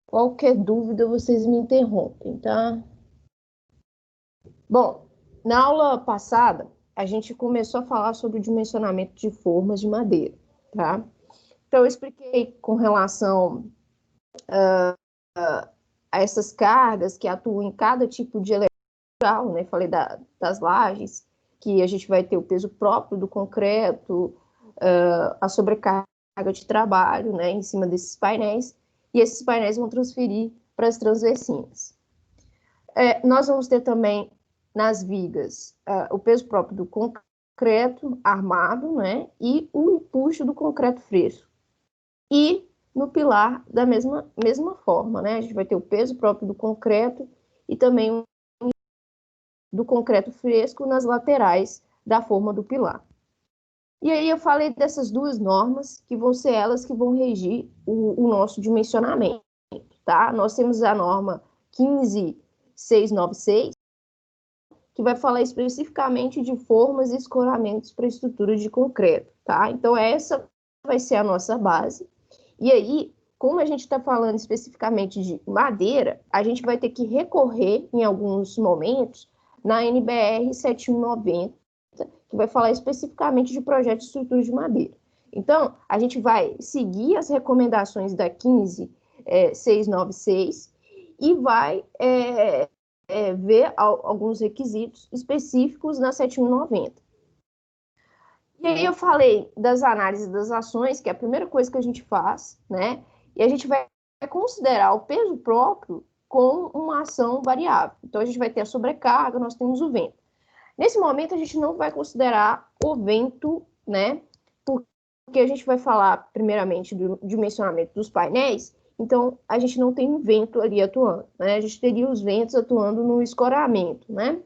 Qualquer dúvida, vocês me interrompem, tá? Bom, na aula passada, a gente começou a falar sobre o dimensionamento de formas de madeira, tá? Então, eu expliquei com relação a essas cargas que atuam em cada tipo de elemental, né? Falei das lajes, que a gente vai ter o peso próprio do concreto, a sobrecarga de trabalho, né, em cima desses painéis, e esses painéis vão transferir para as transversinhas. Nós vamos ter também nas vigas o peso próprio do concreto armado, né, e o empuxo do concreto fresco. E no pilar, da mesma forma, né, a gente vai ter o peso próprio do concreto e também do concreto fresco nas laterais da forma do pilar. E aí eu falei dessas duas normas, que vão ser elas que vão regir o nosso dimensionamento, tá? Nós temos a norma 15696, que vai falar especificamente de formas e escoramentos para estrutura de concreto, tá? Então, essa vai ser a nossa base. E aí, como a gente está falando especificamente de madeira, a gente vai ter que recorrer, em alguns momentos, na NBR 7190, que vai falar especificamente de projeto de estrutura de madeira. Então, a gente vai seguir as recomendações da 15696 e vai ver alguns requisitos específicos na 7190. E aí eu falei das análises das ações, que é a primeira coisa que a gente faz, né? E a gente vai considerar o peso próprio com uma ação variável. Então, a gente vai ter a sobrecarga, nós temos o vento. Nesse momento, a gente não vai considerar o vento, né? Porque a gente vai falar, primeiramente, do dimensionamento dos painéis, então a gente não tem um vento ali atuando, né? A gente teria os ventos atuando no escoramento, né?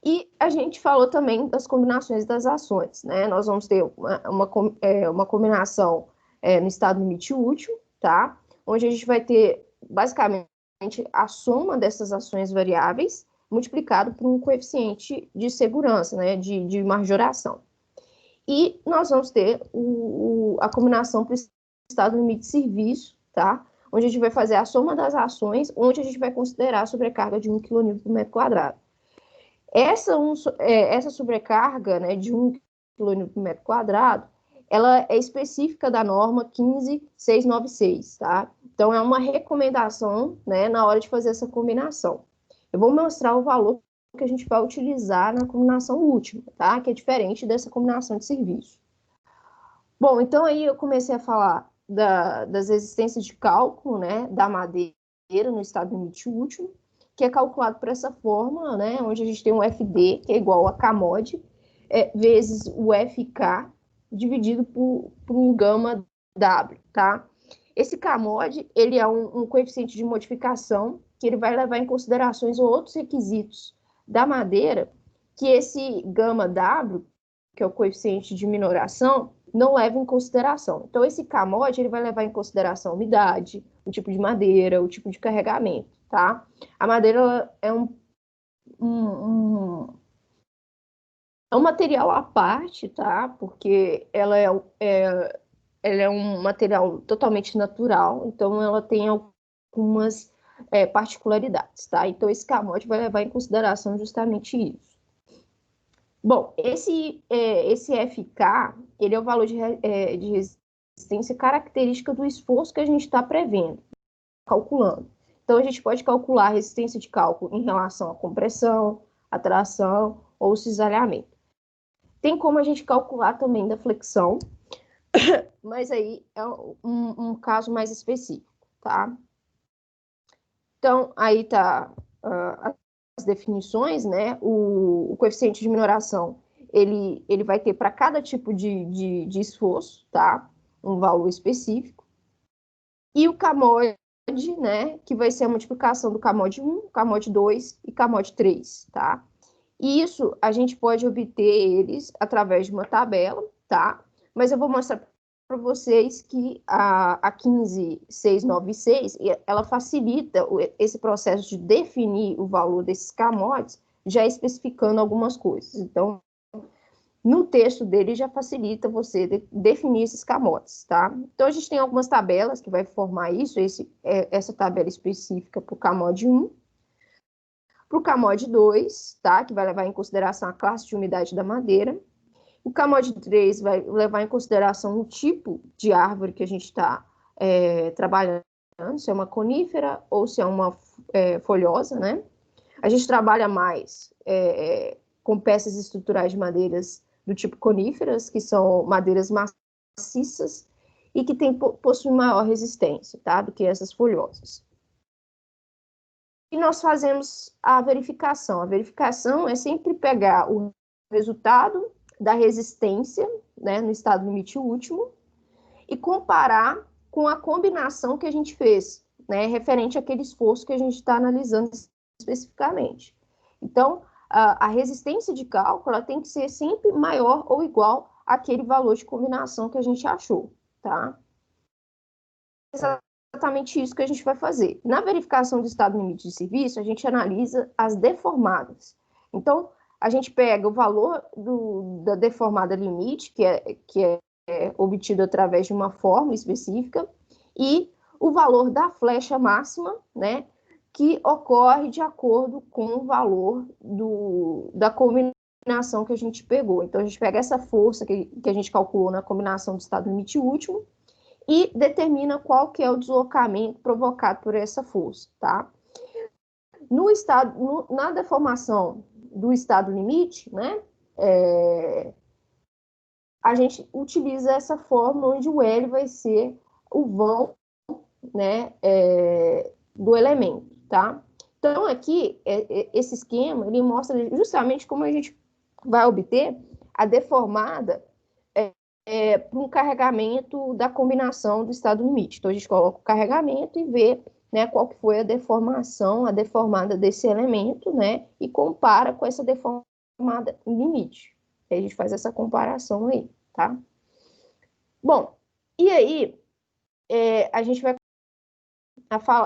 E a gente falou também das combinações das ações, né? Nós vamos ter uma combinação no estado limite útil, tá? Onde a gente vai ter, basicamente, a soma dessas ações variáveis multiplicado por um coeficiente de segurança, né? De majoração. E nós vamos ter a combinação para o estado limite de serviço, tá? Onde a gente vai fazer a soma das ações, onde a gente vai considerar a sobrecarga de 1 kN por metro quadrado. Essa sobrecarga, né, de 1 kN por metro quadrado, ela é específica da norma 15696, tá? Então, é uma recomendação, né, na hora de fazer essa combinação. Eu vou mostrar o valor que a gente vai utilizar na combinação última, tá? Que é diferente dessa combinação de serviço. Bom, então aí eu comecei a falar das resistências de cálculo, né, da madeira no estado limite útil, que é calculado por essa fórmula, né, onde a gente tem um FD, que é igual a Kmod, vezes o FK, dividido por um gama W, tá? Esse Kmod, ele é um coeficiente de modificação, que ele vai levar em considerações outros requisitos da madeira, que esse gama W, que é o coeficiente de minoração, não leva em consideração. Então, esse Kmod, ele vai levar em consideração a umidade, o tipo de madeira, o tipo de carregamento, tá? A madeira é um material à parte, tá? Porque ela é um material totalmente natural, então ela tem algumas particularidades, tá? Então, esse Kmod vai levar em consideração justamente isso. Bom, esse FK, ele é o valor de resistência característica do esforço que a gente está prevendo, calculando. Então, a gente pode calcular a resistência de cálculo em relação à compressão, à tração ou cisalhamento. Tem como a gente calcular também da flexão, mas aí é um caso mais específico, tá? Então, aí tá as definições, né? O coeficiente de minoração, ele vai ter para cada tipo de esforço, tá? Um valor específico. E o Kmod, né? Que vai ser a multiplicação do Kmod 1, Kmod 2 e Kmod 3, tá? E isso a gente pode obter eles através de uma tabela, tá? Mas eu vou mostrar para vocês que a 15696, ela facilita esse processo de definir o valor desses Kmods, já especificando algumas coisas. Então, no texto dele já facilita você definir esses camotes, tá? Então, a gente tem algumas tabelas que vai formar isso, essa tabela específica para o CAMOD 1, para o CAMOD 2, tá? Que vai levar em consideração a classe de umidade da madeira. O CAMOD 3 vai levar em consideração o tipo de árvore que a gente está trabalhando, se é uma conífera ou se é uma folhosa, né? A gente trabalha mais com peças estruturais de madeiras do tipo coníferas, que são madeiras maciças e que possuem maior resistência, tá? Do que essas folhosas. E nós fazemos a verificação. A verificação é sempre pegar o resultado da resistência, né, no estado limite último, e comparar com a combinação que a gente fez, né, referente àquele esforço que a gente está analisando especificamente. Então, a resistência de cálculo ela tem que ser sempre maior ou igual àquele valor de combinação que a gente achou, tá? Exatamente isso que a gente vai fazer. Na verificação do estado limite de serviço, a gente analisa as deformadas. Então, a gente pega o valor da deformada limite, que é obtido através de uma fórmula específica, e o valor da flecha máxima, né, que ocorre de acordo com o valor da combinação que a gente pegou. Então, a gente pega essa força que a gente calculou na combinação do estado limite último e determina qual que é o deslocamento provocado por essa força, tá? Na deformação do estado limite, né, a gente utiliza essa fórmula onde o L vai ser o vão, né, do elemento, tá? Então, aqui, esse esquema, ele mostra justamente como a gente vai obter a deformada para um carregamento da combinação do estado limite. Então, a gente coloca o carregamento e vê, né, qual que foi a deformada desse elemento, né, e compara com essa deformada limite. Aí a gente faz essa comparação aí, tá? Bom, e aí a gente vai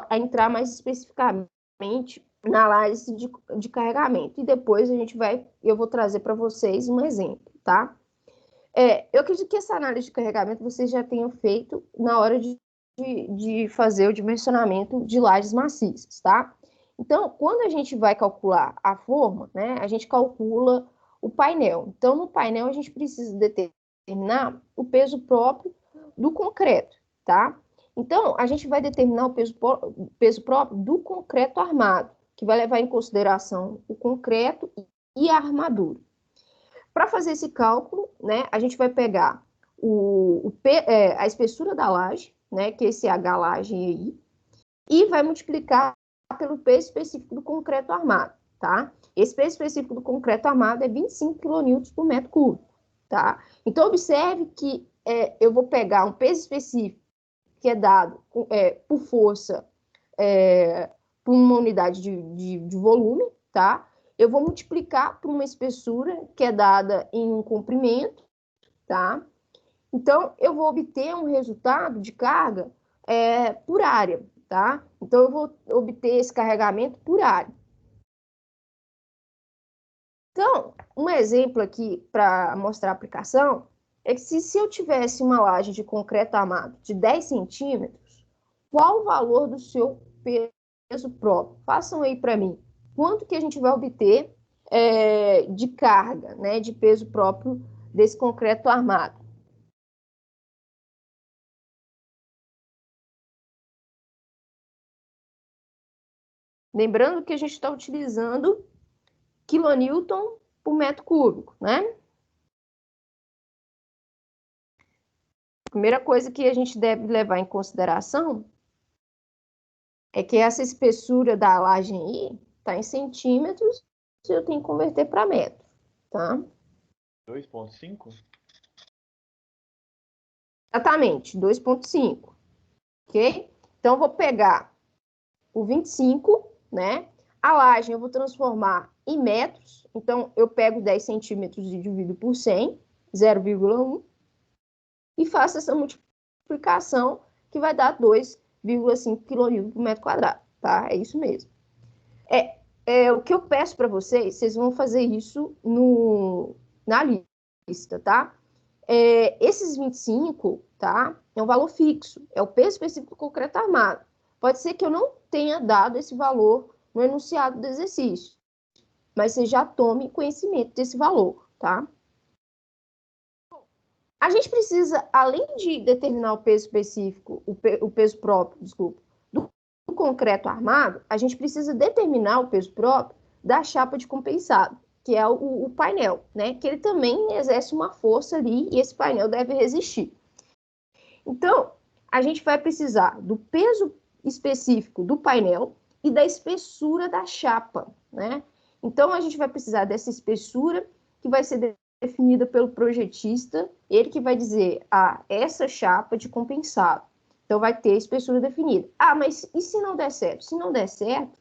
a entrar mais especificamente na análise de carregamento. E depois eu vou trazer para vocês um exemplo, tá? Eu acredito que essa análise de carregamento vocês já tenham feito na hora de fazer o dimensionamento de lajes maciças, tá? Então, quando a gente vai calcular a forma, né, a gente calcula o painel. Então, no painel, a gente precisa determinar o peso próprio do concreto, tá? Então, a gente vai determinar o peso próprio do concreto armado, que vai levar em consideração o concreto e a armadura. Para fazer esse cálculo, né, a gente vai pegar a espessura da laje, né, que é esse H laje aí, e vai multiplicar pelo peso específico do concreto armado, tá? Esse peso específico do concreto armado é 25 kN por metro cúbico, tá? Então, observe que eu vou pegar um peso específico que é dado por força por uma unidade de volume, tá? Eu vou multiplicar por uma espessura que é dada em um comprimento, tá? Então, eu vou obter um resultado de carga por área, tá? Então, eu vou obter esse carregamento por área. Então, um exemplo aqui para mostrar a aplicação é que se eu tivesse uma laje de concreto armado de 10 centímetros, qual o valor do seu peso próprio? Façam aí para mim. Quanto que a gente vai obter de carga, né, de peso próprio desse concreto armado? Lembrando que a gente está utilizando quilonewton por metro cúbico, né? A primeira coisa que a gente deve levar em consideração é que essa espessura da laje aí está em centímetros e eu tenho que converter para metro, tá? 2,5? Exatamente, 2,5, ok? Então, eu vou pegar o 25, né? A laje eu vou transformar em metros, então eu pego 10 centímetros e divido por 100, 0,1, e faço essa multiplicação que vai dar 2,5 kN por metro quadrado, tá? É isso mesmo. O que eu peço para vocês vão fazer isso na lista, lista, tá? Esses 25, tá? É um valor fixo, é o peso específico do concreto armado. Pode ser que eu não tenha dado esse valor no enunciado do exercício, mas você já tome conhecimento desse valor, tá? A gente precisa, além de determinar o peso específico, o peso próprio, desculpa, do concreto armado, a gente precisa determinar o peso próprio da chapa de compensado, que é o painel, né? Que ele também exerce uma força ali e esse painel deve resistir. Então, a gente vai precisar do peso específico do painel e da espessura da chapa, né? Então, a gente vai precisar dessa espessura que vai ser definida pelo projetista, ele que vai dizer, essa chapa de compensado. Então, vai ter a espessura definida. Mas e se não der certo? Se não der certo,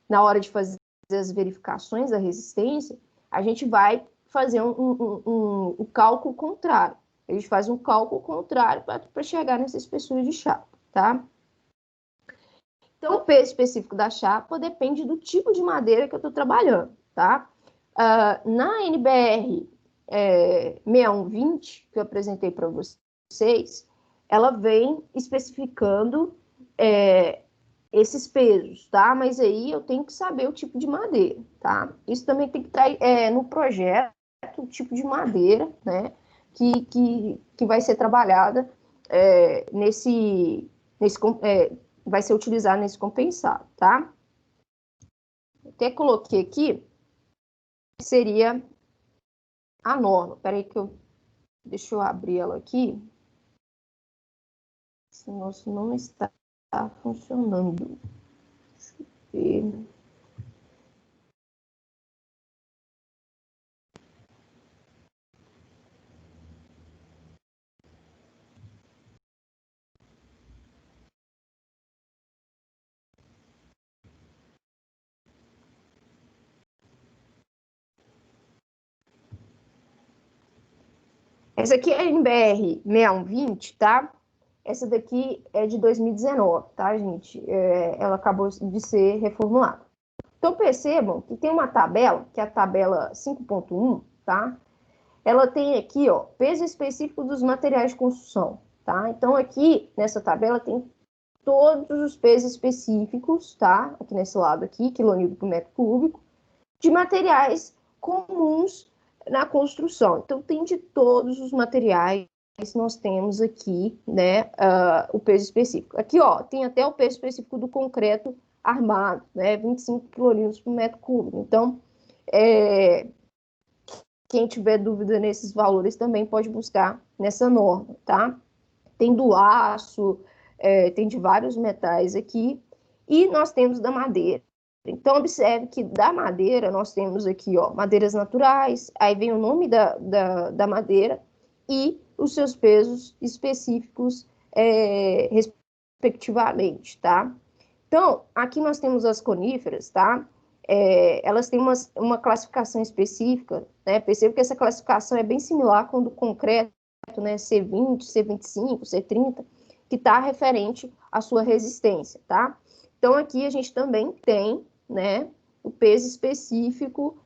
na hora de fazer as verificações da resistência, a gente vai fazer um cálculo contrário. A gente faz um cálculo contrário para chegar nessa espessura de chapa, tá? Então, o peso específico da chapa depende do tipo de madeira que eu estou trabalhando, tá? Na NBR 6120, que eu apresentei para vocês, ela vem especificando esses pesos, tá? Mas aí eu tenho que saber o tipo de madeira, tá? Isso também tem que estar no projeto, o tipo de madeira, né? Que vai ser trabalhada vai ser utilizado nesse compensado, tá? Até coloquei aqui, seria a norma. Peraí deixa eu abrir ela aqui, senão isso não está funcionando. Deixa eu ver. Essa aqui é a NBR 6120, tá? Essa daqui é de 2019, tá, gente? Ela acabou de ser reformulada. Então, percebam que tem uma tabela, que é a tabela 5.1, tá? Ela tem aqui, ó, peso específico dos materiais de construção, tá? Então, aqui, nessa tabela, tem todos os pesos específicos, tá? Aqui nesse lado aqui, quilonewton por metro cúbico, de materiais comuns na construção. Então, tem de todos os materiais nós temos aqui, né, o peso específico. Aqui, ó, tem até o peso específico do concreto armado, né, 25 quilonewtons por metro cúbico. Então, quem tiver dúvida nesses valores também pode buscar nessa norma, tá? Tem do aço, tem de vários metais aqui, e nós temos da madeira. Então, observe que da madeira, nós temos aqui, ó, madeiras naturais, aí vem o nome da madeira e os seus pesos específicos, respectivamente, tá? Então, aqui nós temos as coníferas, tá? Elas têm uma classificação específica, né? Percebo que essa classificação é bem similar com o do concreto, né? C20, C25, C30, que está referente à sua resistência, tá? Então, aqui a gente também tem, né, o peso específico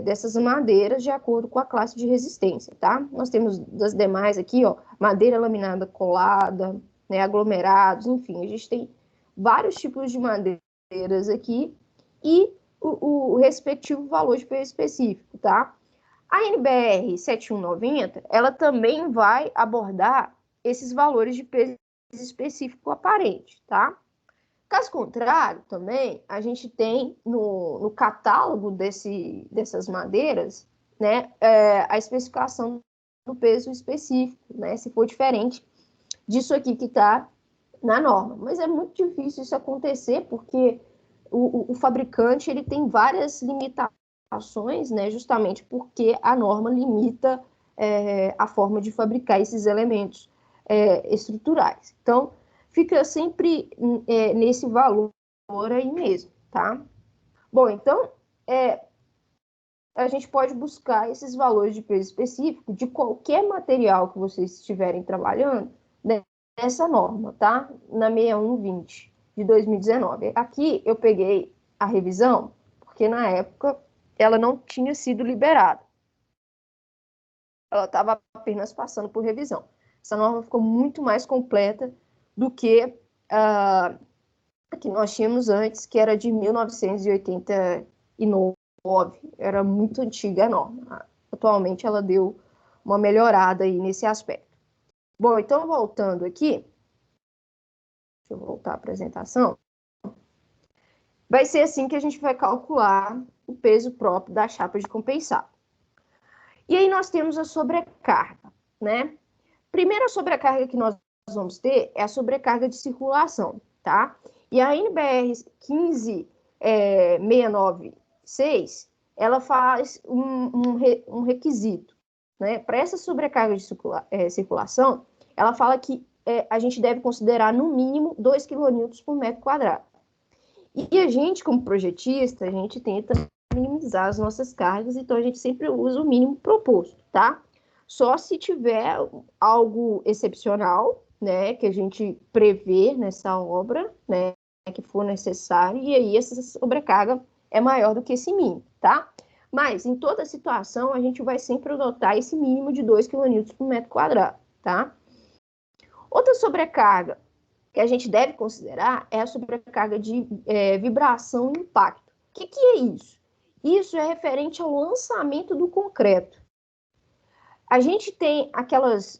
dessas madeiras de acordo com a classe de resistência, tá? Nós temos das demais aqui, ó, madeira laminada colada, né, aglomerados, enfim, a gente tem vários tipos de madeiras aqui e o respectivo valor de peso específico, tá? A NBR 7190, ela também vai abordar esses valores de peso específico aparente, tá? Caso contrário, também, a gente tem no catálogo dessas madeiras, né, a especificação do peso específico, né, se for diferente disso aqui que está na norma. Mas é muito difícil isso acontecer, porque o fabricante ele tem várias limitações, né, justamente porque a norma limita a forma de fabricar esses elementos estruturais. Então, fica sempre nesse valor aí mesmo, tá? Bom, então, a gente pode buscar esses valores de peso específico de qualquer material que vocês estiverem trabalhando, né, nessa norma, tá? Na 6120 de 2019. Aqui eu peguei a revisão, porque na época ela não tinha sido liberada. ela estava apenas passando por revisão. Essa norma ficou muito mais completa do que a que nós tínhamos antes, que era de 1989. Era muito antiga a norma. Atualmente ela deu uma melhorada aí nesse aspecto. Bom, então voltando aqui, deixa eu voltar à apresentação. Vai ser assim que a gente vai calcular o peso próprio da chapa de compensado. E aí nós temos a sobrecarga, né? Primeira sobrecarga que nós vamos ter é a sobrecarga de circulação, tá? E a NBR 15696, ela faz um requisito, né? Para essa sobrecarga de circulação, ela fala que a gente deve considerar no mínimo 2 kN por metro quadrado. E a gente, como projetista, a gente tenta minimizar as nossas cargas, então a gente sempre usa o mínimo proposto, tá? Só se tiver algo excepcional, né, que a gente prevê nessa obra, né, que for necessário, e aí essa sobrecarga é maior do que esse mínimo, tá? Mas, em toda situação, a gente vai sempre adotar esse mínimo de 2 kN por metro quadrado, tá? Outra sobrecarga que a gente deve considerar é a sobrecarga de vibração e impacto. O que é isso? Isso é referente ao lançamento do concreto. A gente tem aqueles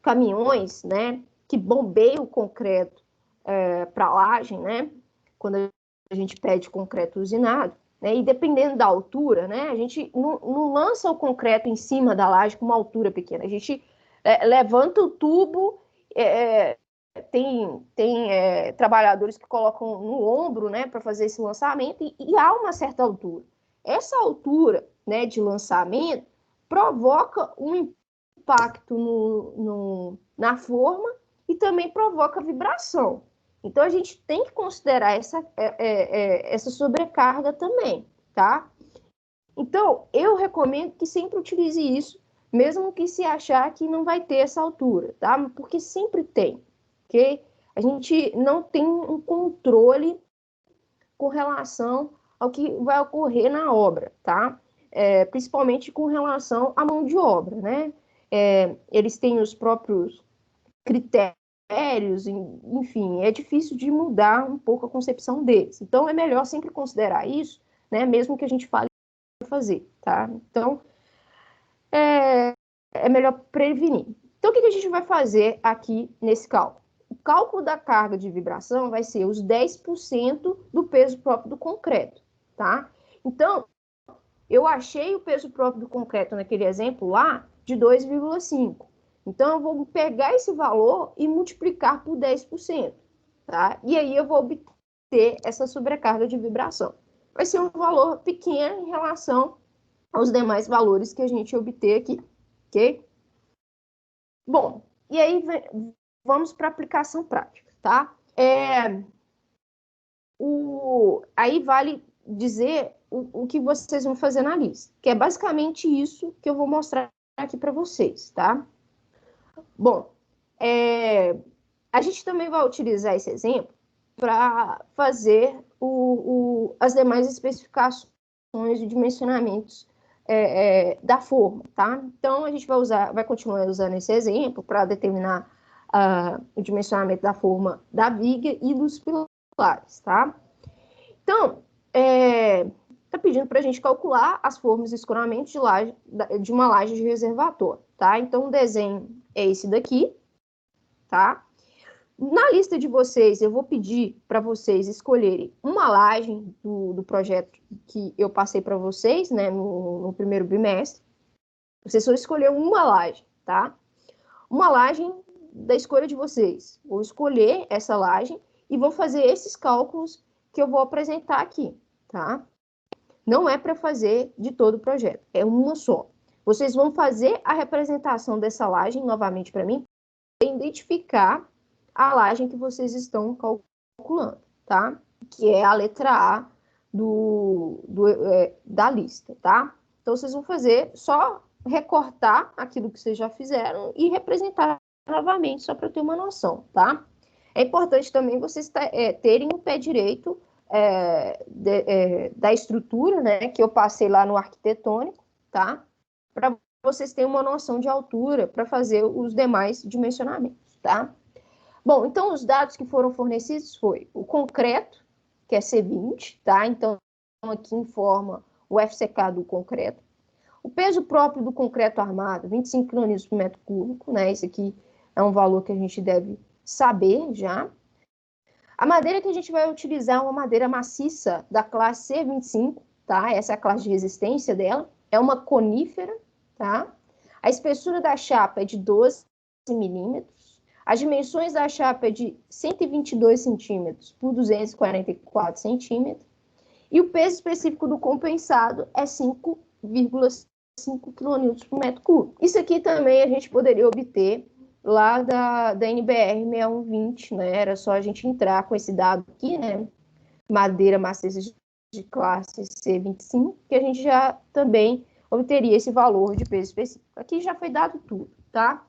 caminhões, né, que bombeiam o concreto para a laje, né, quando a gente pede concreto usinado, né, e dependendo da altura, né, a gente não lança o concreto em cima da laje com uma altura pequena, a gente levanta o tubo, tem trabalhadores que colocam no ombro, né, para fazer esse lançamento, e há uma certa altura. Essa altura, né, de lançamento provoca um impacto na forma e também provoca vibração. Então, a gente tem que considerar essa sobrecarga também, tá? Então, eu recomendo que sempre utilize isso, mesmo que se achar que não vai ter essa altura, tá? Porque sempre tem, ok? A gente não tem um controle com relação ao que vai ocorrer na obra, tá? Principalmente com relação à mão de obra, né? Eles têm os próprios critérios, enfim, é difícil de mudar um pouco a concepção deles. Então, é melhor sempre considerar isso, né? Mesmo que a gente fale fazer, tá? Então, é melhor prevenir. Então, o que a gente vai fazer aqui nesse cálculo? O cálculo da carga de vibração vai ser os 10% do peso próprio do concreto, tá? Então, eu achei o peso próprio do concreto naquele exemplo lá de 2,5. Então, eu vou pegar esse valor e multiplicar por 10%, tá? E aí eu vou obter essa sobrecarga de vibração. Vai ser um valor pequeno em relação aos demais valores que a gente obter aqui, ok? Bom, e aí vamos para a aplicação prática, tá? Aí vale dizer o que vocês vão fazer na lista, que é basicamente isso que eu vou mostrar aqui para vocês, tá? Bom, a gente também vai utilizar esse exemplo para fazer as demais especificações e dimensionamentos da forma, tá? Então, a gente vai continuar usando esse exemplo para determinar o dimensionamento da forma da viga e dos pilares, tá? Então, está pedindo para a gente calcular as formas de escoramento de uma laje de reservatório, tá? Então, o desenho é esse daqui, tá? Na lista de vocês, eu vou pedir para vocês escolherem uma laje do projeto que eu passei para vocês, né, no primeiro bimestre. Vocês vão escolher uma laje, tá? Uma laje da escolha de vocês. Vou escolher essa laje e vou fazer esses cálculos que eu vou apresentar aqui, tá? Não é para fazer de todo o projeto, é uma só. Vocês vão fazer a representação dessa laje novamente para mim, para identificar a laje que vocês estão calculando, tá? Que é a letra A da lista, tá? Então, vocês vão fazer só recortar aquilo que vocês já fizeram e representar novamente, só para eu ter uma noção, tá? É importante também vocês terem o pé direito da estrutura, né, que eu passei lá no arquitetônico, tá? Para vocês terem uma noção de altura para fazer os demais dimensionamentos, tá? Bom, então os dados que foram fornecidos foi o concreto, que é C20, tá? Então aqui informa o FCK do concreto. O peso próprio do concreto armado, 25 kN por metro cúbico, né? Esse aqui é um valor que a gente deve saber já. A madeira que a gente vai utilizar é uma madeira maciça da classe C25, tá? Essa é a classe de resistência dela. É uma conífera, tá? A espessura da chapa é de 12 milímetros. As dimensões da chapa é de 122 centímetros por 244 centímetros. E o peso específico do compensado é 5,5 kN por metro cúbico. Isso aqui também a gente poderia obter lá da NBR 6120, né? Era só a gente entrar com esse dado aqui, né? Madeira maciça de classe C25, que a gente já também obteria esse valor de peso específico. Aqui já foi dado tudo, tá?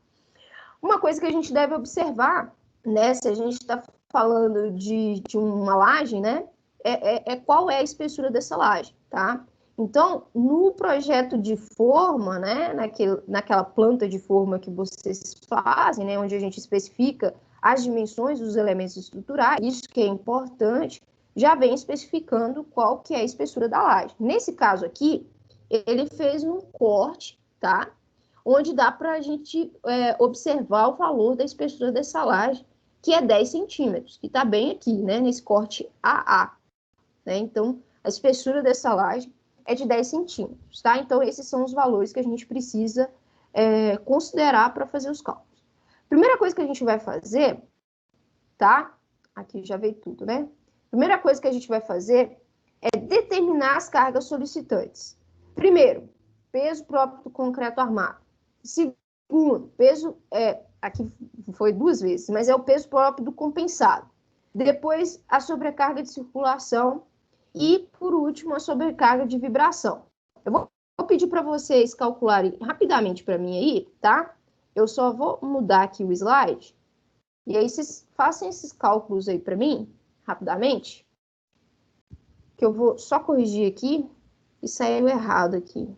Uma coisa que a gente deve observar, né? Se a gente está falando de uma laje, né? Qual é a espessura dessa laje, tá? Então, no projeto de forma, né, naquela planta de forma que vocês fazem, né, onde a gente especifica as dimensões dos elementos estruturais, isso que é importante, já vem especificando qual que é a espessura da laje. Nesse caso aqui, ele fez um corte, tá? Onde dá para a gente observar o valor da espessura dessa laje, que é 10 centímetros, que está bem aqui, né, nesse corte AA. Né? Então, a espessura dessa laje é de 10 centímetros, tá? Então, esses são os valores que a gente precisa considerar para fazer os cálculos. Primeira coisa que a gente vai fazer, tá? Aqui já veio tudo, né? Primeira coisa que a gente vai fazer é determinar as cargas solicitantes. Primeiro, peso próprio do concreto armado. Segundo, peso, aqui foi 2 vezes, mas é o peso próprio do compensado. Depois, a sobrecarga de circulação e, por último, a sobrecarga de vibração. Eu vou pedir para vocês calcularem rapidamente para mim aí, tá? Eu só vou mudar aqui o slide. E aí vocês façam esses cálculos aí para mim, rapidamente. Que eu vou só corrigir aqui e saiu errado aqui.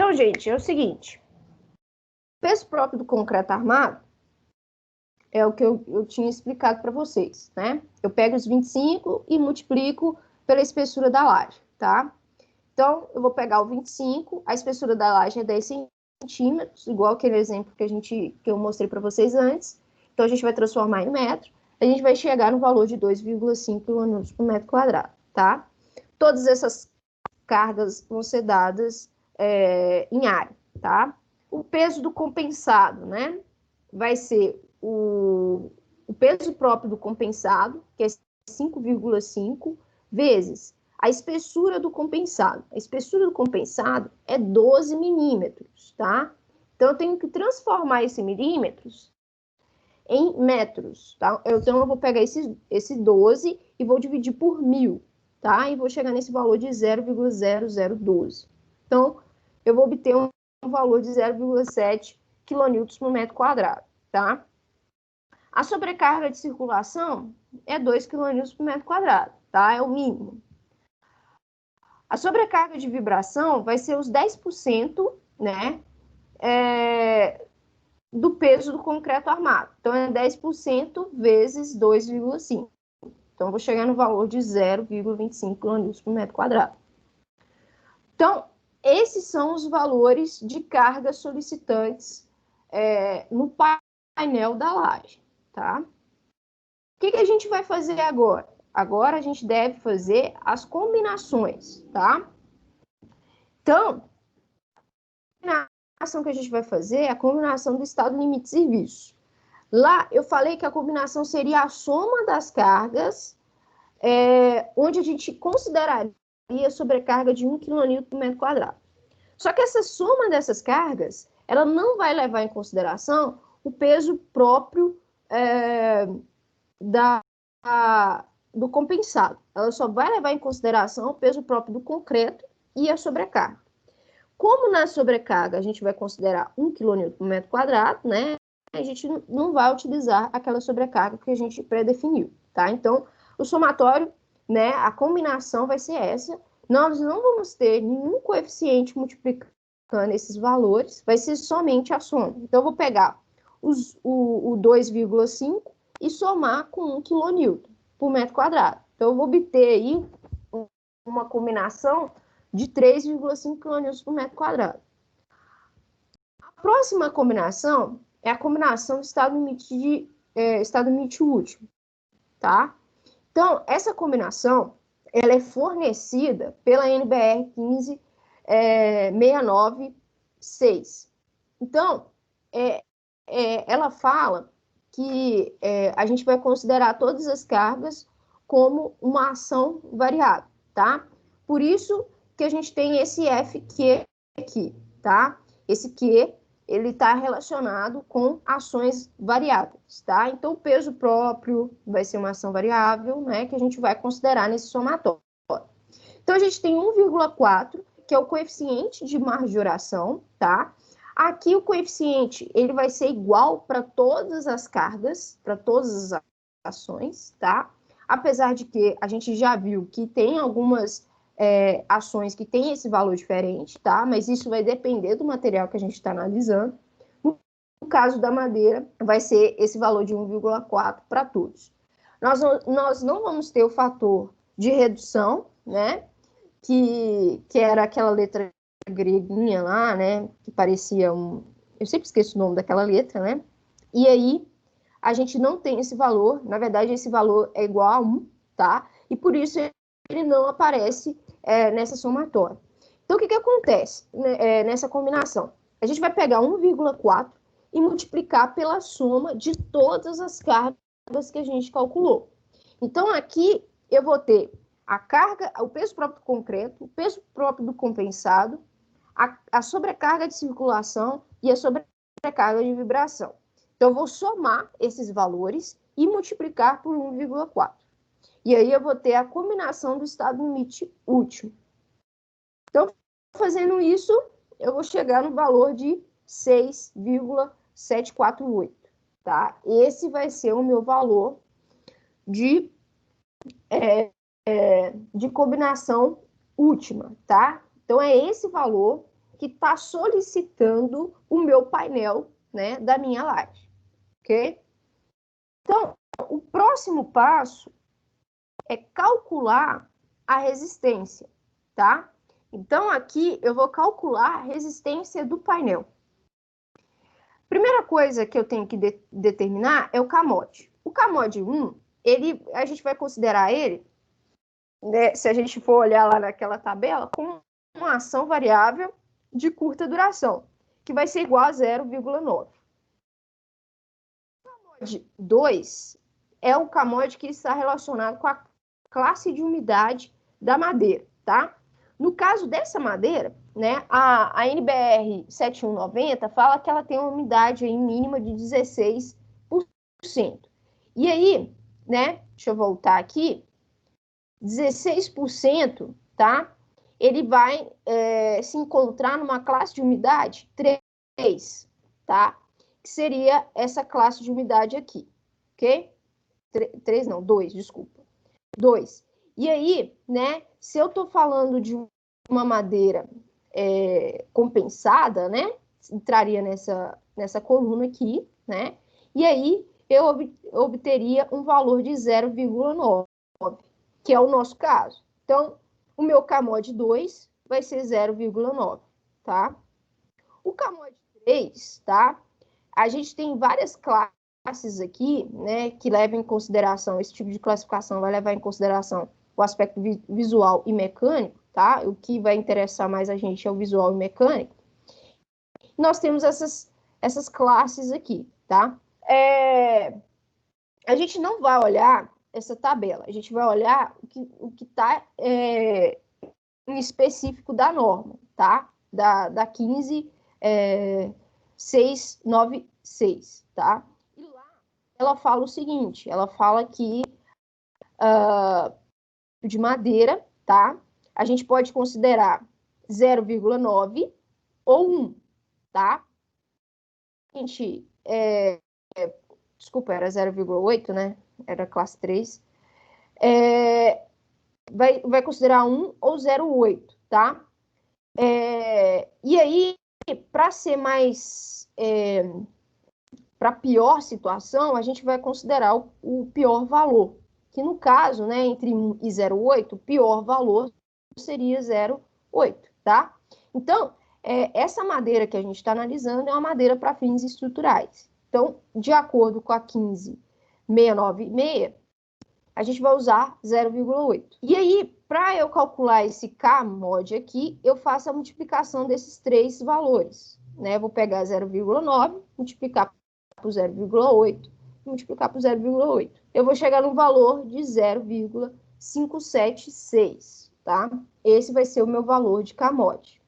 Então, gente, é o seguinte. O peso próprio do concreto armado é o que eu tinha explicado para vocês, né? Eu pego os 25 e multiplico pela espessura da laje, tá? Então, eu vou pegar o 25, a espessura da laje é 10 centímetros, igual aquele exemplo que eu mostrei para vocês antes. Então, a gente vai transformar em metro. A gente vai chegar no valor de 2,5 kN por metro quadrado, tá? Todas essas cargas vão ser dadas em área, tá? O peso do compensado, né? Vai ser o peso próprio do compensado, que é 5,5, vezes a espessura do compensado. A espessura do compensado é 12 milímetros, tá? Então, eu tenho que transformar esse milímetros em metros, tá? Então, eu vou pegar esse 12 e vou dividir por 1.000, tá? E vou chegar nesse valor de 0,0012. Então, eu vou obter um valor de 0,7 kN por metro quadrado, tá? A sobrecarga de circulação é 2 kN por metro quadrado, tá? É o mínimo. A sobrecarga de vibração vai ser os 10%, né? Do peso do concreto armado. Então, é 10% vezes 2,5. Então, eu vou chegar no valor de 0,25 kN por metro quadrado. Então, esses são os valores de cargas solicitantes no painel da laje, tá? O que a gente vai fazer agora? Agora, a gente deve fazer as combinações, tá? Então, a combinação que a gente vai fazer é a combinação do estado limite de serviço. Lá, eu falei que a combinação seria a soma das cargas, onde a gente consideraria sobrecarga de 1 kN por metro quadrado. Só que essa soma dessas cargas, ela não vai levar em consideração o peso próprio do compensado. Ela só vai levar em consideração o peso próprio do concreto e a sobrecarga. Como na sobrecarga a gente vai considerar 1 kN por metro quadrado, né? A gente não vai utilizar aquela sobrecarga que a gente pré-definiu, tá? Então, o somatório, né, a combinação vai ser essa. Nós não vamos ter nenhum coeficiente multiplicando esses valores, vai ser somente a soma. Então, eu vou pegar o 2,5 e somar com 1 kN por metro quadrado. Então, eu vou obter aí uma combinação de 3,5 kN por metro quadrado. A próxima combinação é a combinação do estado limite último, tá? Então, essa combinação, ela é fornecida pela NBR 15696. Então, ela fala que a gente vai considerar todas as cargas como uma ação variável, tá? Por isso que a gente tem esse FQ aqui, tá? Esse Q, ele está relacionado com ações variáveis, tá? Então, o peso próprio vai ser uma ação variável, né? Que a gente vai considerar nesse somatório. Então, a gente tem 1,4, que é o coeficiente de majoração, tá? Aqui, o coeficiente, ele vai ser igual para todas as cargas, para todas as ações, tá? Apesar de que a gente já viu que tem algumas ações que têm esse valor diferente, tá? Mas isso vai depender do material que a gente está analisando. No caso da madeira, vai ser esse valor de 1,4 para todos. Nós não vamos ter o fator de redução, né? Que era aquela letra greguinha lá, né? Que parecia um... Eu sempre esqueço o nome daquela letra, né? E aí, a gente não tem esse valor. Na verdade, esse valor é igual a 1, tá? E por isso ele não aparece nessa somatória. Então, o que acontece nessa combinação? A gente vai pegar 1,4 e multiplicar pela soma de todas as cargas que a gente calculou. Então, aqui eu vou ter a carga, o peso próprio do concreto, o peso próprio do compensado, a sobrecarga de circulação e a sobrecarga de vibração. Então, eu vou somar esses valores e multiplicar por 1,4. E aí, eu vou ter a combinação do estado limite último. Então, fazendo isso, eu vou chegar no valor de 6,748, tá? Esse vai ser o meu valor de combinação última, tá? Então, é esse valor que está solicitando o meu painel, né, da minha laje, ok? Então, o próximo passo é calcular a resistência, tá? Então, aqui eu vou calcular a resistência do painel. Primeira coisa que eu tenho que determinar é o CAMOD. O CAMOD 1, a gente vai considerar ele, né, se a gente for olhar lá naquela tabela, como uma ação variável de curta duração, que vai ser igual a 0,9. O CAMOD 2 é o CAMOD que está relacionado com a classe de umidade da madeira, tá? No caso dessa madeira, né, a NBR 7190 fala que ela tem uma umidade aí mínima de 16%. E aí, né, deixa eu voltar aqui, 16%, tá? Ele vai se encontrar numa classe de umidade 3, tá? Que seria essa classe de umidade aqui, ok? 3 não, 2, desculpa. 2. E aí, né, se eu estou falando de uma madeira compensada, né, entraria nessa coluna aqui, né, e aí eu obteria um valor de 0,9, que é o nosso caso. Então, o meu CAMOD 2 vai ser 0,9, tá? O CAMOD 3, tá? A gente tem várias classes aqui, né, que levam em consideração, esse tipo de classificação vai levar em consideração o aspecto visual e mecânico, tá? O que vai interessar mais a gente é o visual e mecânico. Nós temos essas classes aqui, tá? A gente não vai olhar essa tabela, a gente vai olhar o que está em específico da norma, tá? Da 15696, tá? E lá ela fala o seguinte, ela fala que de madeira, tá? A gente pode considerar 0,9 ou 1, tá? Gente, desculpa, era 0,8, né? Era classe 3. Vai considerar 1 ou 0,8, tá? E aí, para ser mais... para pior situação, a gente vai considerar o pior valor, que no caso, né, entre 1 e 0,8, o pior valor seria 0,8, tá? Então, essa madeira que a gente está analisando é uma madeira para fins estruturais. Então, de acordo com a 15696, a gente vai usar 0,8. E aí, para eu calcular esse CAMOD aqui, eu faço a multiplicação desses três valores, né? Vou pegar 0,9, multiplicar por 0,8, multiplicar por 0,8. Eu vou chegar no valor de 0,576, tá? Esse vai ser o meu valor de CAMOD.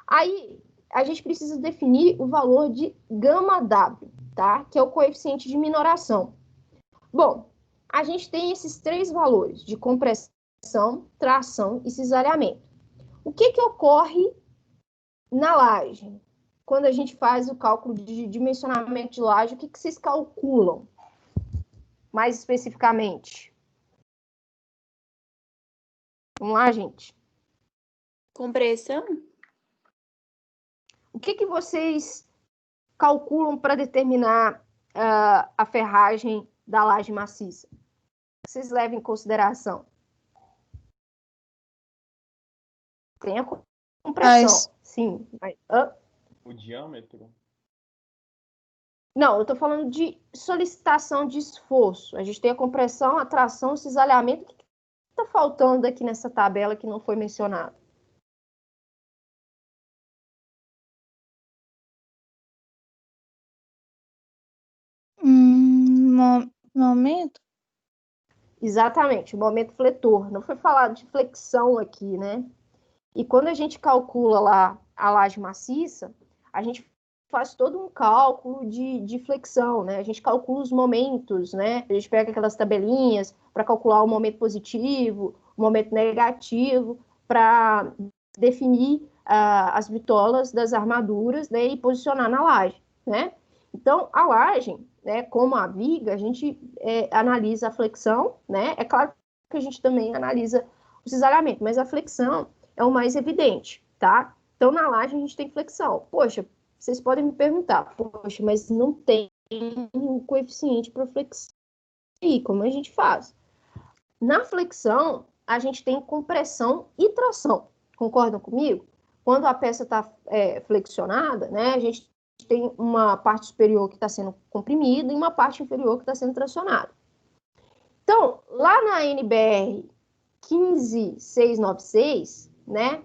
Aí, a gente precisa definir o valor de γW, tá? Que é o coeficiente de minoração. Bom, a gente tem esses três valores de compressão, tração e cisalhamento. O que ocorre na laje? Quando a gente faz o cálculo de dimensionamento de laje, o que vocês calculam? Mais especificamente. Vamos lá, gente. Compressão? O que vocês calculam para determinar a ferragem da laje maciça? Vocês levam em consideração? Tem a compressão, sim. Mas, O diâmetro? Não, eu estou falando de solicitação de esforço. A gente tem a compressão, a tração, o cisalhamento. O que está faltando aqui nessa tabela que não foi mencionado? Momento? Exatamente, o momento fletor. Não foi falado de flexão aqui, né? E quando a gente calcula lá a laje maciça, a gente faz todo um cálculo de flexão, né? A gente calcula os momentos, né? A gente pega aquelas tabelinhas para calcular o momento positivo, o momento negativo, para definir as bitolas das armaduras, né? E posicionar na laje, né? Então, a laje, né, como a viga, a gente analisa a flexão, né? É claro que a gente também analisa o cisalhamento, mas a flexão é o mais evidente, tá? Então, na laje a gente tem flexão. Poxa, vocês podem me perguntar, poxa, mas não tem um coeficiente para flexão. E como a gente faz? Na flexão, a gente tem compressão e tração. Concordam comigo? Quando a peça está flexionada, né, a gente tem uma parte superior que está sendo comprimida e uma parte inferior que está sendo tracionada. Então, lá na NBR 15696, né,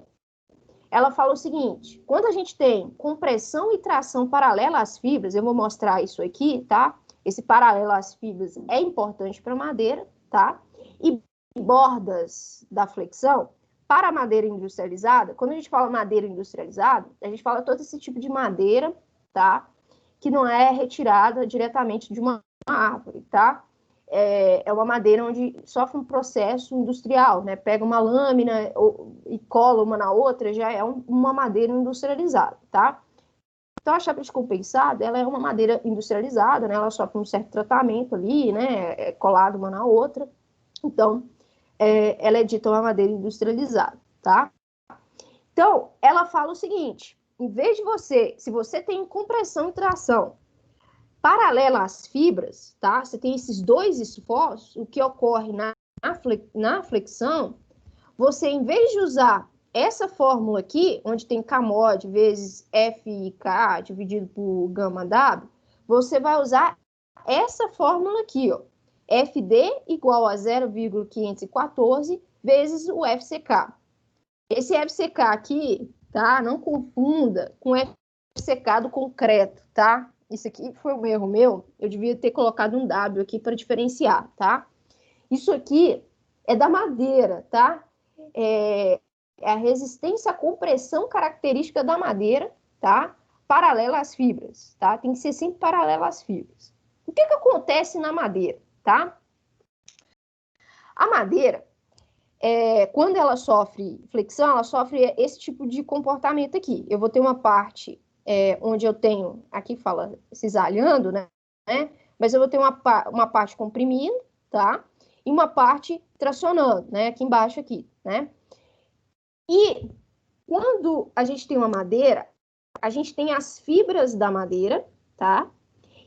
ela fala o seguinte: quando a gente tem compressão e tração paralela às fibras, eu vou mostrar isso aqui, tá? Esse paralelo às fibras é importante para madeira, tá? E bordas da flexão, para a madeira industrializada, quando a gente fala madeira industrializada, a gente fala todo esse tipo de madeira, tá? Que não é retirada diretamente de uma árvore, tá? É uma madeira onde sofre um processo industrial, né? Pega uma lâmina e cola uma na outra, já é uma madeira industrializada, tá? Então, a chapa descompensada, ela é uma madeira industrializada, né? Ela sofre um certo tratamento ali, né? É colada uma na outra. Então, ela é dita uma madeira industrializada, tá? Então, ela fala o seguinte: em vez de se você tem compressão e tração paralela às fibras, tá? Você tem esses dois esforços, o que ocorre na flexão, você, em vez de usar essa fórmula aqui, onde tem Kmod vezes FK dividido por gama W, você vai usar essa fórmula aqui, ó. FD igual a 0,514 vezes o FCK. Esse FCK aqui, tá? Não confunda com FCK do concreto, tá? Isso aqui foi um erro meu. Eu devia ter colocado um W aqui para diferenciar, tá? Isso aqui é da madeira, tá? É a resistência à compressão característica da madeira, tá? Paralela às fibras, tá? Tem que ser sempre paralela às fibras. O que acontece na madeira, tá? A madeira, quando ela sofre flexão, ela sofre esse tipo de comportamento aqui. Eu vou ter uma parte onde eu tenho, aqui fala cisalhando, né? Mas eu vou ter uma parte comprimindo, tá? E uma parte tracionando, né? Aqui embaixo, aqui, né? E quando a gente tem uma madeira, a gente tem as fibras da madeira, tá?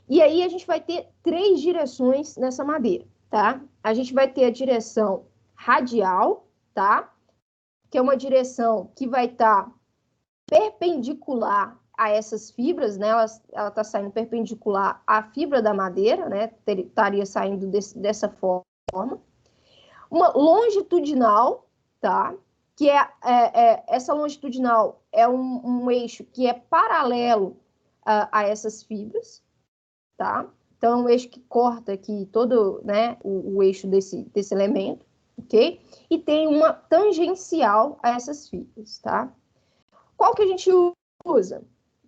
E aí a gente vai ter 3 direções nessa madeira, tá? A gente vai ter a direção radial, tá? Que é uma direção que vai estar perpendicular a essas fibras, né? Ela tá saindo perpendicular à fibra da madeira, né? Estaria saindo dessa forma. Uma longitudinal, tá? Que essa longitudinal é um eixo que é paralelo a essas fibras, tá? Então, é um eixo que corta aqui todo, né, o eixo desse elemento, ok? E tem uma tangencial a essas fibras, tá? Qual que a gente usa?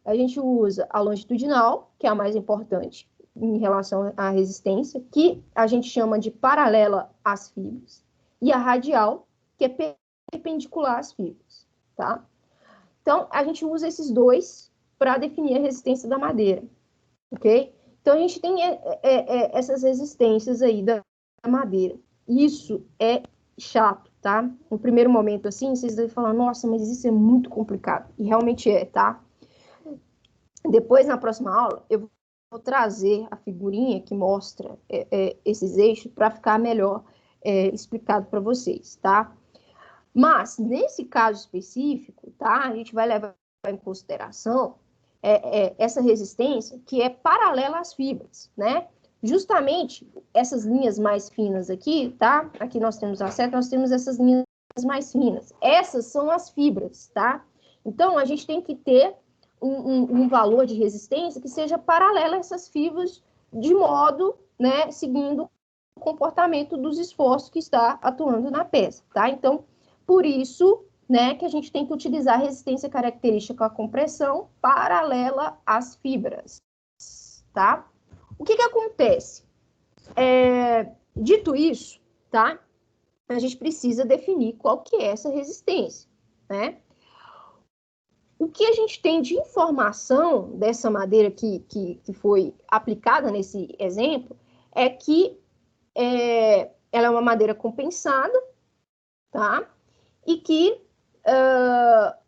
A gente usa a longitudinal, que é a mais importante em relação à resistência, que a gente chama de paralela às fibras, e a radial, que é perpendicular às fibras, tá? Então, a gente usa esses dois para definir a resistência da madeira, ok? Então, a gente tem essas resistências aí da madeira. Isso é chato, tá? No primeiro momento, assim, vocês devem falar, nossa, mas isso é muito complicado. E realmente é, tá? Depois, na próxima aula, eu vou trazer a figurinha que mostra esses eixos para ficar melhor explicado para vocês, tá? Mas, nesse caso específico, tá? A gente vai levar em consideração essa resistência que é paralela às fibras, né? Justamente essas linhas mais finas aqui, tá? Aqui nós temos a seta, nós temos essas linhas mais finas. Essas são as fibras, tá? Então, a gente tem que ter um valor de resistência que seja paralelo a essas fibras, de modo, né, seguindo o comportamento dos esforços que está atuando na peça, tá? Então, por isso, né, que a gente tem que utilizar a resistência característica à compressão paralela às fibras, tá? O que acontece? Dito isso, tá? A gente precisa definir qual que é essa resistência, né? O que a gente tem de informação dessa madeira que foi aplicada nesse exemplo é que ela é uma madeira compensada, tá? E que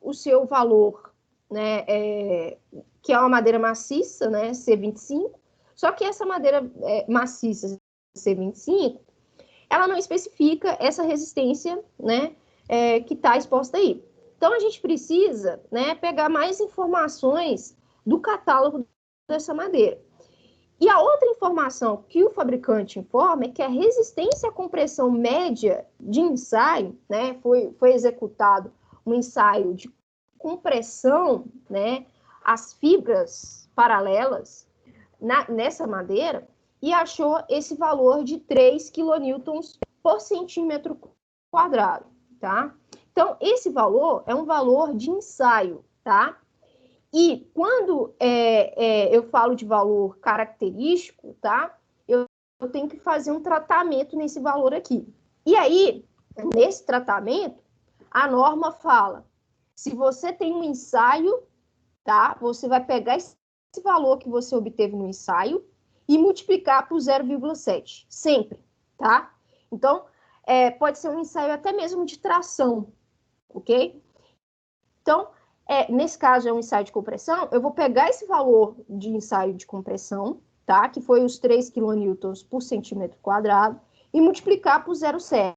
o seu valor, né, que é uma madeira maciça, né, C25, só que essa madeira maciça C25, ela não especifica essa resistência, né, que está exposta aí. Então, a gente precisa, né, pegar mais informações do catálogo dessa madeira. E a outra informação que o fabricante informa é que a resistência à compressão média de ensaio, né, foi executado um ensaio de compressão, né, as fibras paralelas nessa madeira e achou esse valor de 3 kN por centímetro quadrado, tá? Então, esse valor é um valor de ensaio, tá? E quando eu falo de valor característico, tá? Eu tenho que fazer um tratamento nesse valor aqui. E aí, nesse tratamento, a norma fala, se você tem um ensaio, tá? Você vai pegar esse valor que você obteve no ensaio e multiplicar por 0,7, sempre, tá? Então, pode ser um ensaio até mesmo de tração, ok? Então, nesse caso é um ensaio de compressão, eu vou pegar esse valor de ensaio de compressão, tá? Que foi os 3 kN por centímetro quadrado, e multiplicar por 0,7,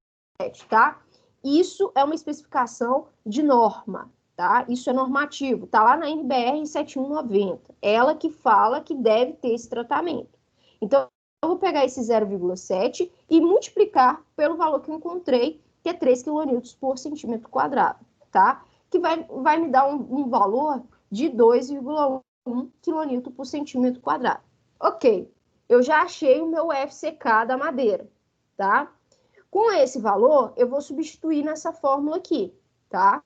tá? Isso é uma especificação de norma, tá? Isso é normativo, tá lá na NBR 7190. Ela que fala que deve ter esse tratamento. Então, eu vou pegar esse 0,7 e multiplicar pelo valor que eu encontrei, que é 3 kN por centímetro quadrado, tá? Que vai me dar um valor de 2,1 kN por centímetro quadrado. Ok, eu já achei o meu FCK da madeira, tá? Com esse valor, eu vou substituir nessa fórmula aqui, tá?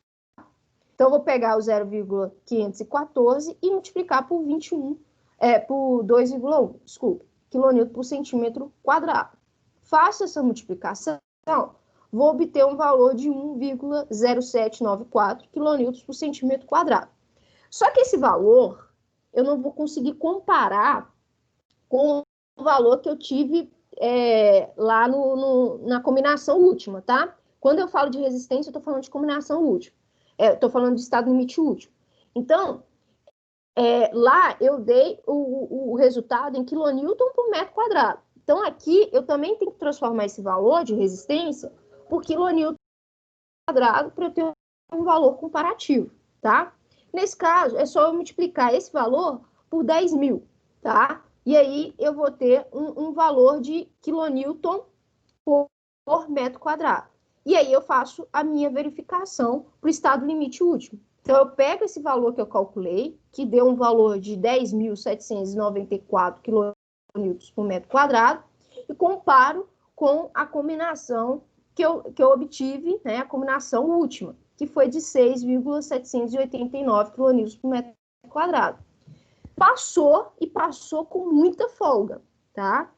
Então, eu vou pegar o 0,514 e multiplicar por 21, por 2,1, desculpa, kN por centímetro quadrado. Faço essa multiplicação, vou obter um valor de 1,0794 kN por centímetro quadrado. Só que esse valor, eu não vou conseguir comparar com o valor que eu tive lá na combinação última, tá? Quando eu falo de resistência, eu estou falando de combinação última. Estou falando de estado limite último. Então, lá eu dei o resultado em quilonewton por metro quadrado. Então, aqui eu também tenho que transformar esse valor de resistência por quilonewton quadrado para eu ter um valor comparativo, tá? Nesse caso, é só eu multiplicar esse valor por 10.000, tá? E aí eu vou ter um valor de quilonewton por metro quadrado. E aí eu faço a minha verificação para o estado limite último. Então, eu pego esse valor que eu calculei, que deu um valor de 10.794 kN por metro quadrado, e comparo com a combinação que eu obtive, né, a combinação última, que foi de 6,789 kN por metro quadrado. Passou, e passou com muita folga, tá?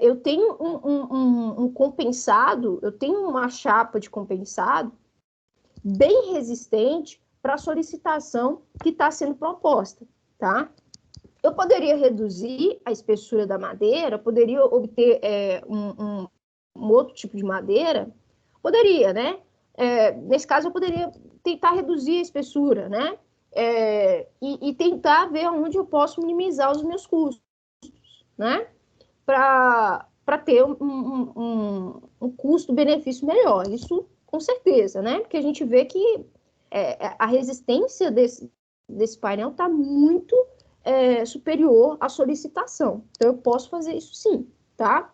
Eu tenho um compensado, eu tenho uma chapa de compensado bem resistente para a solicitação que está sendo proposta, tá? Eu poderia reduzir a espessura da madeira, poderia obter um outro tipo de madeira, poderia, né? Nesse caso, eu poderia tentar reduzir a espessura, né? E tentar ver onde eu posso minimizar os meus custos, né? Para ter um custo-benefício melhor. Isso, com certeza, né? Porque a gente vê que a resistência desse painel está muito superior à solicitação. Então, eu posso fazer isso sim, tá?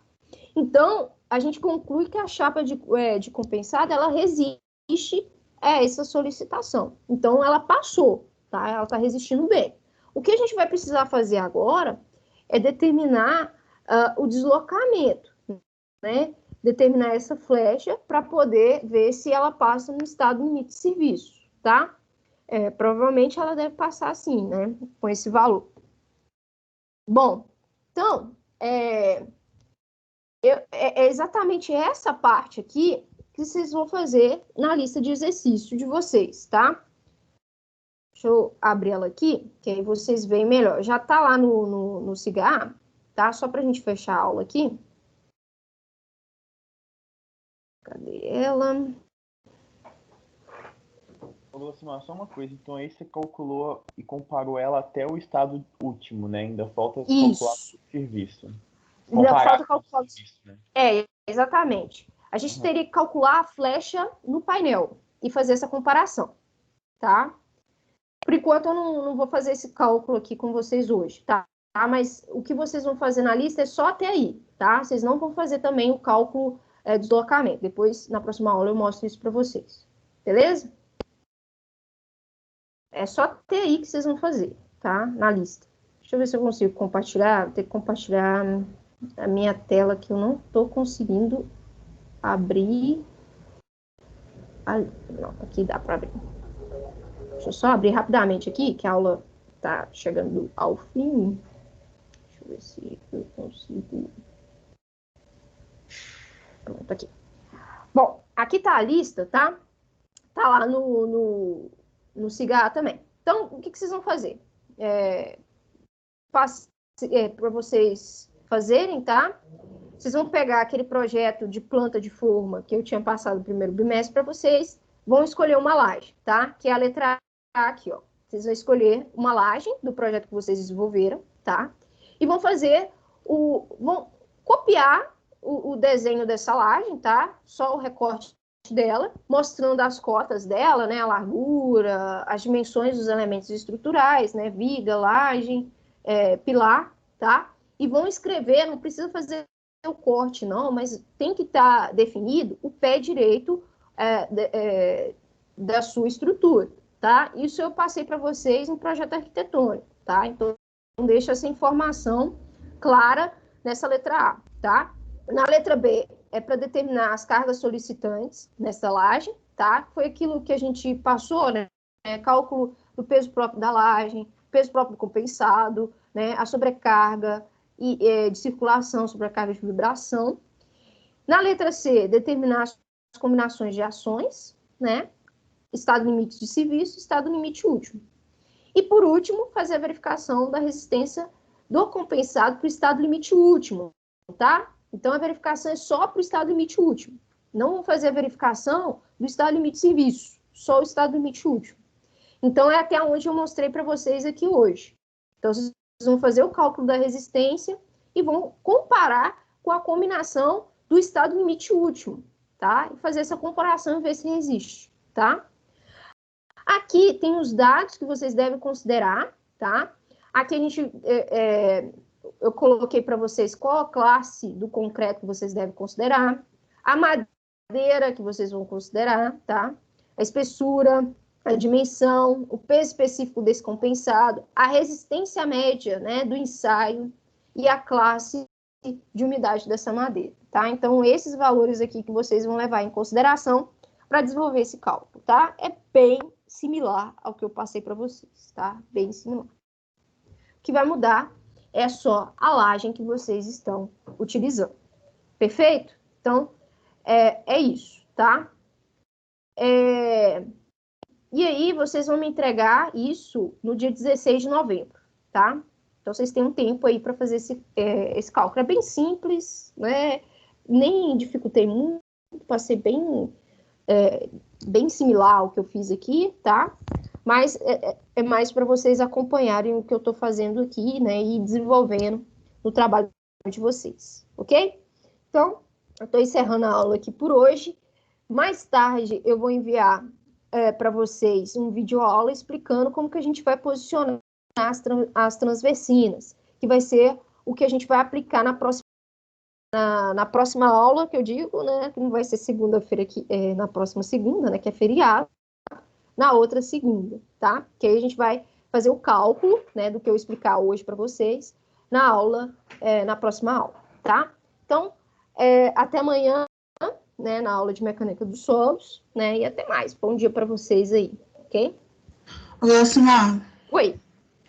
Então, a gente conclui que a chapa de compensado, ela resiste a essa solicitação. Então, ela passou, tá? Ela está resistindo bem. O que a gente vai precisar fazer agora é determinar o deslocamento, né? Determinar essa flecha para poder ver se ela passa no estado limite de serviço, tá? Provavelmente ela deve passar assim, né? Com esse valor. Bom, então, é exatamente essa parte aqui que vocês vão fazer na lista de exercício de vocês, tá? Deixa eu abrir ela aqui, que aí vocês veem melhor. Já tá lá no cigarro, tá? Só pra gente fechar a aula aqui. Cadê ela? Eu vou aproximar só uma coisa. Então aí você calculou e comparou ela até o estado último, né? Ainda falta calcular Isso. o serviço. Ainda Comparar falta com o calcular. serviço, né? Exatamente. A gente Uhum. teria que calcular a flecha no painel e fazer essa comparação, tá? Por enquanto, eu não vou fazer esse cálculo aqui com vocês hoje, tá? Mas o que vocês vão fazer na lista é só até aí, tá? Vocês não vão fazer também o cálculo do deslocamento. Depois, na próxima aula, eu mostro isso para vocês. Beleza? É só até aí que vocês vão fazer, tá? Na lista. Deixa eu ver se eu consigo compartilhar. Vou ter que compartilhar a minha tela que eu não estou conseguindo abrir. Não, aqui dá para abrir. Deixa eu só abrir rapidamente aqui, que a aula está chegando ao fim. Deixa eu ver se eu consigo. Pronto, aqui. Bom, aqui tá a lista, tá? Tá lá no Cigarra também. Então, o que vocês vão fazer? Para vocês fazerem, tá? Vocês vão pegar aquele projeto de planta de forma que eu tinha passado no primeiro bimestre para vocês, vão escolher uma laje, tá? Que é a letra A aqui, ó. Vocês vão escolher uma laje do projeto que vocês desenvolveram, tá? E vão fazer vão copiar o desenho dessa laje, tá? Só o recorte dela, mostrando as cotas dela, né? A largura, as dimensões dos elementos estruturais, né? Viga, laje, pilar, tá? E vão escrever, não precisa fazer o corte, não, mas tem que estar definido o pé direito da sua estrutura, tá? Isso eu passei para vocês no projeto arquitetônico, tá? Então, deixa essa informação clara nessa letra A, tá? Na letra B, é para determinar as cargas solicitantes nessa laje, tá? Foi aquilo que a gente passou, né? Cálculo do peso próprio da laje, peso próprio compensado, né? A sobrecarga de circulação, sobrecarga de vibração. Na letra C, determinar as combinações de ações, né? Estado limite de serviço, estado limite último. E, por último, fazer a verificação da resistência do compensado para o estado limite último, tá? Então, a verificação é só para o estado limite último. Não vou fazer a verificação do estado limite de serviço, só o estado limite último. Então, é até onde eu mostrei para vocês aqui hoje. Então, vocês vão fazer o cálculo da resistência e vão comparar com a combinação do estado limite último, tá? E fazer essa comparação e ver se resiste, tá? Aqui tem os dados que vocês devem considerar, tá? Aqui a gente, eu coloquei para vocês qual a classe do concreto que vocês devem considerar, a madeira que vocês vão considerar, tá? A espessura, a dimensão, o peso específico desse compensado, a resistência média, né, do ensaio e a classe de umidade dessa madeira, tá? Então, esses valores aqui que vocês vão levar em consideração para desenvolver esse cálculo, tá? É bem similar ao que eu passei para vocês, tá? Bem similar. O que vai mudar é só a laje que vocês estão utilizando. Perfeito? Então, é isso, tá? E aí, vocês vão me entregar isso no dia 16 de novembro, tá? Então, vocês têm um tempo aí para fazer esse cálculo. É bem simples, né? Nem dificultei muito, passei bem similar ao que eu fiz aqui, tá? Mas é mais para vocês acompanharem o que eu estou fazendo aqui, né? E desenvolvendo no trabalho de vocês, ok? Então, eu estou encerrando a aula aqui por hoje. Mais tarde, eu vou enviar para vocês um vídeo aula explicando como que a gente vai posicionar as transversinas, que vai ser o que a gente vai aplicar na próxima aula, que eu digo, né, que não vai ser segunda-feira, na próxima segunda, né, que é feriado, na outra segunda, tá? Que aí a gente vai fazer o cálculo, né, do que eu explicar hoje para vocês, na aula, na próxima aula, tá? Então, até amanhã, né, na aula de mecânica dos solos, né, e até mais. Bom dia para vocês aí, ok? Olá, Simar. Oi.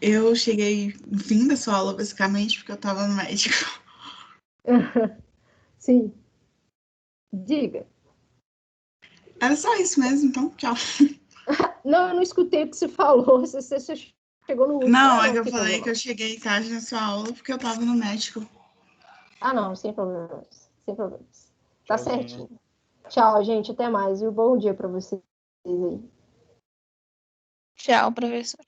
Eu cheguei no fim da sua aula, basicamente, porque eu tava no médico. Sim. Diga. Era só isso mesmo, então tchau. Não, eu não escutei o que você falou. Você chegou no último. Não, Ah, é que não eu tem falei problema. que eu cheguei tarde na sua aula porque eu tava no médico. Ah, não, sem problemas. Sem problemas. Tá Tchauzinho. certinho. Tchau, gente. Até mais. E um bom dia para vocês aí. Tchau, professor.